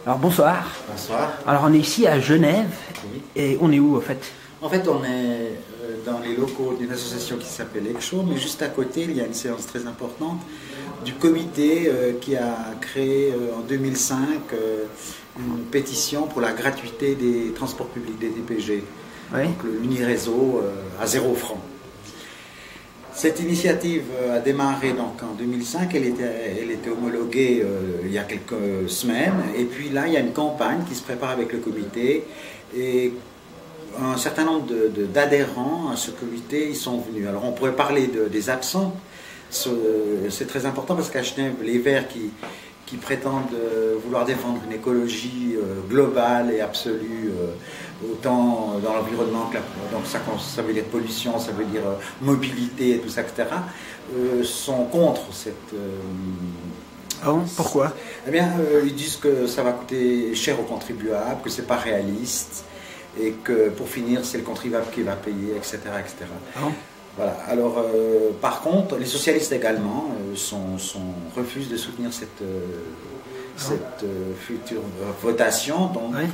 Alors bonsoir. Bonsoir. Alors on est ici à Genève. Oui. Et on est où en fait? En fait, on est dans les locaux d'une association qui s'appelle ECHO, mais juste à côté, il y a une séance très importante du comité qui a créé en 2005 une pétition pour la gratuité des transports publics, des TPG. Oui. Donc l'Uniréseau à 0 francs. Cette initiative a démarré donc en 2005, elle était homologuée il y a quelques semaines, et puis là il y a une campagne qui se prépare avec le comité, et un certain nombre d'adhérents à ce comité, ils sont venus. Alors on pourrait parler des absents, c'est très important parce qu'à Genève, les Verts qui prétendent vouloir défendre une écologie globale et absolue, autant dans l'environnement que donc ça veut dire pollution, ça veut dire mobilité et tout ça, etc., sont contre cette... Ah bon, pourquoi? Eh bien, ils disent que ça va coûter cher aux contribuables, que c'est pas réaliste, et que pour finir, c'est le contribuable qui va payer, etc. etc. Ah bon. Voilà. Alors, par contre, les socialistes également refusent de soutenir cette future votation, donc oui.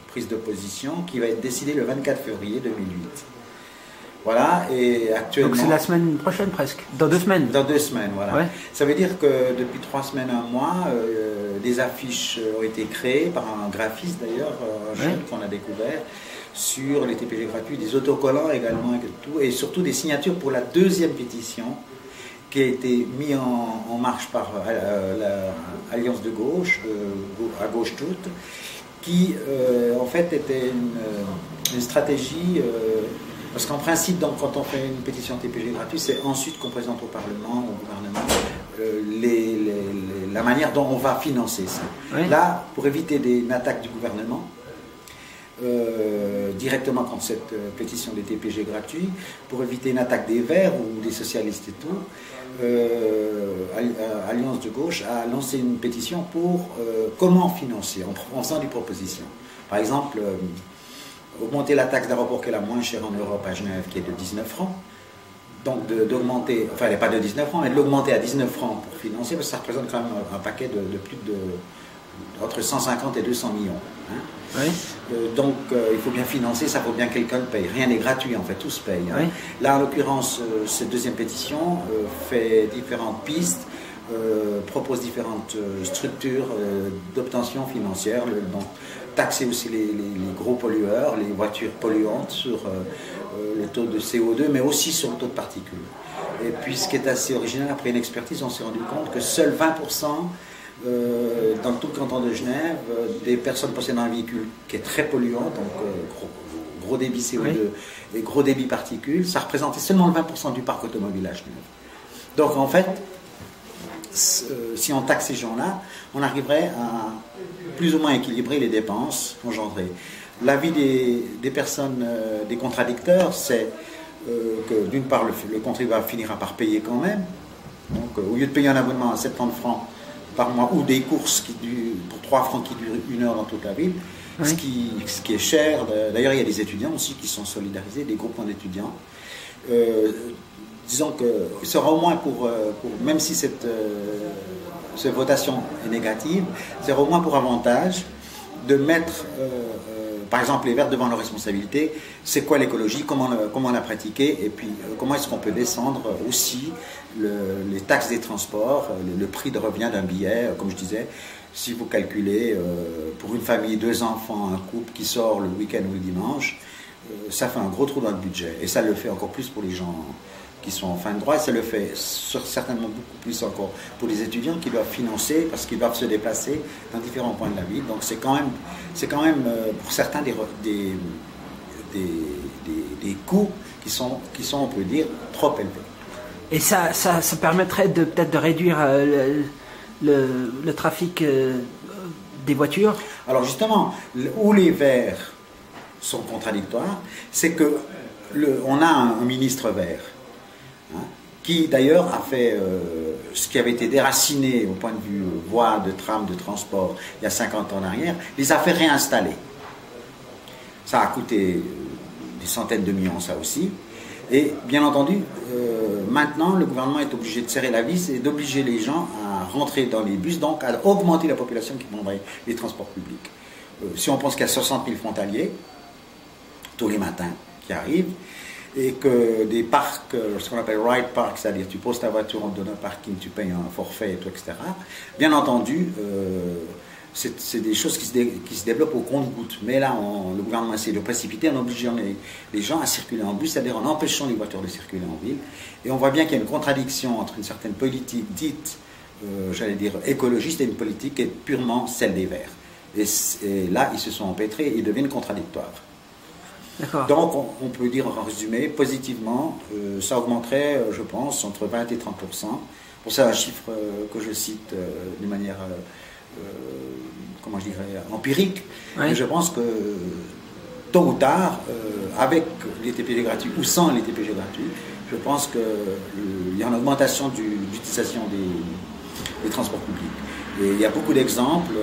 prise de position, qui va être décidée le 24 février 2008. Voilà, et actuellement... Donc c'est la semaine prochaine presque, dans 2 semaines. Dans 2 semaines, voilà. Ouais. Ça veut dire que depuis 3 semaines, 1 mois, des affiches ont été créées par un graphiste d'ailleurs, un jeune qu'on a découvert, sur les TPG gratuits, des autocollants également, et surtout des signatures pour la 2e pétition qui a été mise en marche par l'Alliance de gauche, à gauche toute, qui en fait était une stratégie, parce qu'en principe, donc, quand on fait une pétition TPG gratuite, c'est ensuite qu'on présente au Parlement, au gouvernement, la manière dont on va financer ça. Oui. Là, pour éviter une attaque du gouvernement, directement contre cette pétition des TPG gratuits, pour éviter une attaque des Verts ou des socialistes et tout, Alliance de gauche a lancé une pétition pour comment financer, en faisant des propositions. Par exemple, augmenter la taxe d'aéroport qui est la moins chère en Europe à Genève, qui est de 19 francs. Donc d'augmenter, enfin elle n'est pas de 19 francs, mais de l'augmenter à 19 francs pour financer, parce que ça représente quand même un paquet de plus entre 150 et 200 millions. Hein. Oui. Donc il faut bien financer, ça faut bien que quelqu'un le paye. Rien n'est gratuit en fait, tout se paye. Hein. Oui. Là en l'occurrence, cette 2e pétition fait différentes pistes, propose différentes structures d'obtention financière, donc taxer aussi les gros pollueurs, les voitures polluantes sur le taux de CO2, mais aussi sur le taux de particules. Et puis ce qui est assez original, après une expertise, on s'est rendu compte que seuls 20% dans tout le canton de Genève, des personnes possédant un véhicule qui est très polluant, donc gros débit CO2 oui. et gros débit particules, ça représentait seulement le 20% du parc automobile à Genève. Donc en fait, si on taxe ces gens-là, on arriverait à plus ou moins équilibrer les dépenses engendrées. L'avis des personnes, des contradicteurs, c'est que d'une part, le contribuable finira par payer quand même. Donc au lieu de payer un abonnement à 70 francs par mois ou des courses pour 3 francs qui durent 1 heure dans toute la ville, oui. ce qui est cher. D'ailleurs, il y a des étudiants aussi qui sont solidarisés, des groupements d'étudiants. Disons que ce sera au moins pour même si cette votation est négative, c'est au moins pour avantage de mettre, par exemple, les Verts devant leurs responsabilités. C'est quoi l'écologie, comment la pratiquer, et puis comment est-ce qu'on peut descendre aussi les taxes des transports, le prix de revient d'un billet, comme je disais. Si vous calculez pour une famille, 2 enfants, un couple qui sort le week-end ou le dimanche, ça fait un gros trou dans le budget, et ça le fait encore plus pour les gens qui sont en fin de droit, et ça le fait certainement beaucoup plus encore pour les étudiants qui doivent financer parce qu'ils doivent se déplacer dans différents points de la ville. Donc c'est quand même pour certains des coûts qui sont, on peut dire, trop élevés. Et ça permettrait peut-être de réduire le trafic des voitures? Alors justement, où les Verts sont contradictoires, c'est que on a un ministre vert, qui d'ailleurs a fait ce qui avait été déraciné au point de vue voies, de tram, de transport il y a 50 ans en arrière, les a fait réinstaller. Ça a coûté des centaines de millions, ça aussi. Et bien entendu, maintenant, le gouvernement est obligé de serrer la vis et d'obliger les gens à rentrer dans les bus, donc à augmenter la population qui prendrait les transports publics. Si on pense qu'il y a 60 000 frontaliers, tous les matins, qui arrivent, et que des parcs, ce qu'on appelle ride park, c'est-à-dire tu poses ta voiture, on te donne un parking, tu payes un forfait, et tout, etc. Bien entendu, c'est des choses qui se développent au compte-gouttes. Mais là, le gouvernement essaie de précipiter en obligeant les gens à circuler en bus, c'est-à-dire en empêchant les voitures de circuler en ville. Et on voit bien qu'il y a une contradiction entre une certaine politique dite, j'allais dire, écologiste et une politique qui est purement celle des Verts. Et là, ils se sont empêtrés et ils deviennent contradictoires. Donc, on peut dire en résumé, positivement, ça augmenterait, je pense, entre 20 et 30%. Pour ça, un chiffre que je cite d'une manière, comment je dirais, empirique. Oui. Mais je pense que, tôt ou tard, avec les TPG gratuits ou sans les TPG gratuits, je pense qu'il y a une augmentation de l'utilisation des transports publics. Et il y a beaucoup d'exemples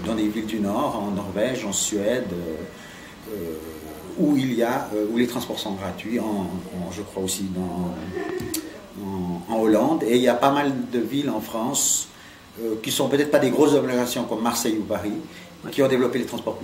dans des villes du Nord, en Norvège, en Suède, où les transports sont gratuits, je crois aussi en Hollande, et il y a pas mal de villes en France qui sont peut-être pas des grosses agglomérations comme Marseille ou Paris, qui ont développé les transports publics.